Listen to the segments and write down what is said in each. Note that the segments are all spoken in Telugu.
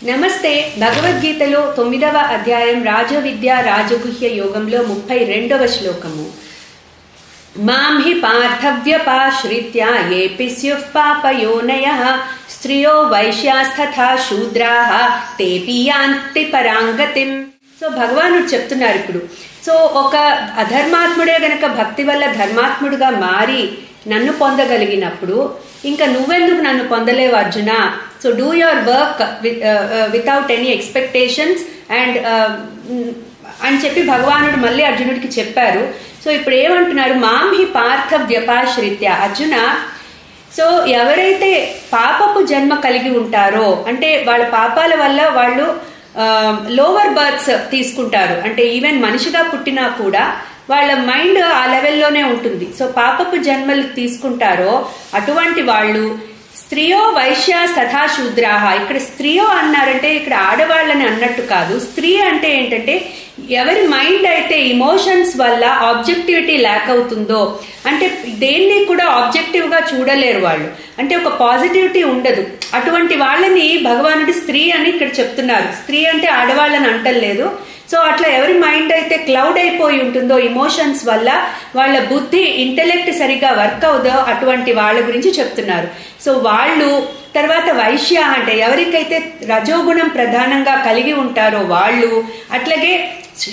నమస్తే. భగవద్గీతలో 9వ అధ్యాయం రాజవిద్య రాజగుహ్య యోగంలో 32వ శ్లోకము. మాం హి పార్థవ్యపాశ్రిత్య ఏపి స్యుః పాపయోనయః స్త్రియో వైశ్యాస్తథా శూద్రాః తేపి యాంతి పరాంగతిం. సో భగవానుడు చెప్తున్నారు ఇప్పుడు. సో ఒక అధర్మాత్ముడే గనక భక్తి వల్ల ధర్మాత్ముడుగా మారి నన్ను పొందగలిగినప్పుడు ఇంకా నువ్వెందుకు నన్ను పొందలేవు Arjuna? So do your work without any expectations అని చెప్పి భగవానుడు మళ్ళీ అర్జునుడికి చెప్పారు. సో ఇప్పుడు ఏమంటున్నారు? మాం హి పార్థ వ్యపాశ్రిత్య. అర్జున, సో ఎవరైతే పాపపు జన్మ కలిగి ఉంటారో, అంటే వాళ్ళ పాపాల వల్ల వాళ్ళు లోవర్ బర్త్స్ తీసుకుంటారు, అంటే ఈవెన్ మనిషిగా పుట్టినా కూడా వాళ్ళ మైండ్ ఆ లెవెల్లోనే ఉంటుంది. సో పాపపు జన్మలు తీసుకుంటారో అటువంటి వాళ్ళు స్త్రియో వైశ్య తథా శూద్రాహ. ఇక్కడ స్త్రియో అన్నారంటే ఇక్కడ ఆడవాళ్ళని అన్నట్టు కాదు. స్త్రీ అంటే ఏంటంటే ఎవరి మైండ్ అయితే ఇమోషన్స్ వల్ల ఆబ్జెక్టివిటీ ల్యాక్ అవుతుందో, అంటే దేన్ని కూడా ఆబ్జెక్టివ్ గా చూడలేరు వాళ్ళు, అంటే ఒక పాజిటివిటీ ఉండదు, అటువంటి వాళ్ళని భగవానుడి స్త్రీ అని ఇక్కడ చెప్తున్నారు. స్త్రీ అంటే ఆడవాళ్ళని అంటలేదు. సో అట్లా ఎవరి మైండ్ అయితే క్లౌడ్ అయిపోయి ఉంటుందో ఇమోషన్స్ వల్ల, వాళ్ళ బుద్ధి ఇంటెలెక్ట్ సరిగా వర్క్ అవుదో అటువంటి వాళ్ళ గురించి చెప్తున్నారు. సో వాళ్ళు తర్వాత వైశ్య అంటే ఎవరికైతే రజోగుణం ప్రధానంగా కలిగి ఉంటారో వాళ్ళు, అట్లాగే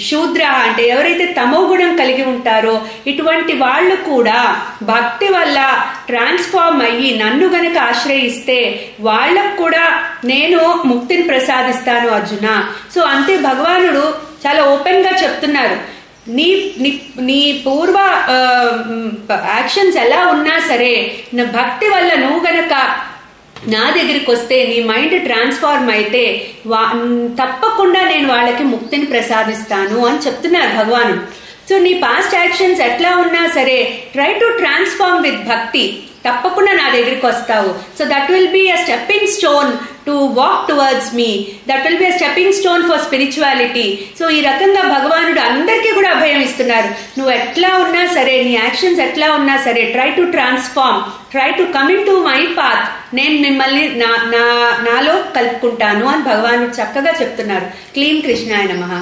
శూద్ర అంటే ఎవరైతే తమో గుణం కలిగి ఉంటారో ఇటువంటి వాళ్ళు కూడా భక్తి వల్ల ట్రాన్స్ఫార్మ్ అయ్యి నన్ను గనక ఆశ్రయిస్తే వాళ్ళకు కూడా నేను ముక్తిని ప్రసాదిస్తాను అర్జున. సో అంతే భగవానుడు చాలా ఓపెన్ గా చెప్తున్నారు. నీ నీ పూర్వ యాక్షన్స్ ఎలా ఉన్నా సరే నా భక్తి వల్ల నువ్వు గనక నా దగ్గరికి వస్తే, నీ మైండ్ ట్రాన్స్ఫార్మ్ అయితే తప్పకుండా నేను వాళ్ళకి ముక్తిని ప్రసాదిస్తాను అని చెప్తున్నారు భగవానుడు. సో నీ పాస్ట్ యాక్షన్స్ ఎట్లా ఉన్నా సరే ట్రై టు ట్రాన్స్ఫార్మ్ విత్ భక్తి, తప్పకుండా నా దగ్గరికి వస్తావు. So that will be a stepping stone to walk towards me, that will be a stepping stone for spirituality. So ఈ రకంగా భగవానుడు అందరికీ కూడా అభయం ఇస్తున్నారు. నువ్వు ఎట్లా ఉన్నా సరే, నీ యాక్షన్స్ ఎట్లా ఉన్నా సరే try to transform, try to come in to my path, నేను మిమ్మల్ని నాలో కలుపుకుంటాను అని భగవానుడు చక్కగా చెప్తున్నారు. క్లీం కృష్ణాయ నమః.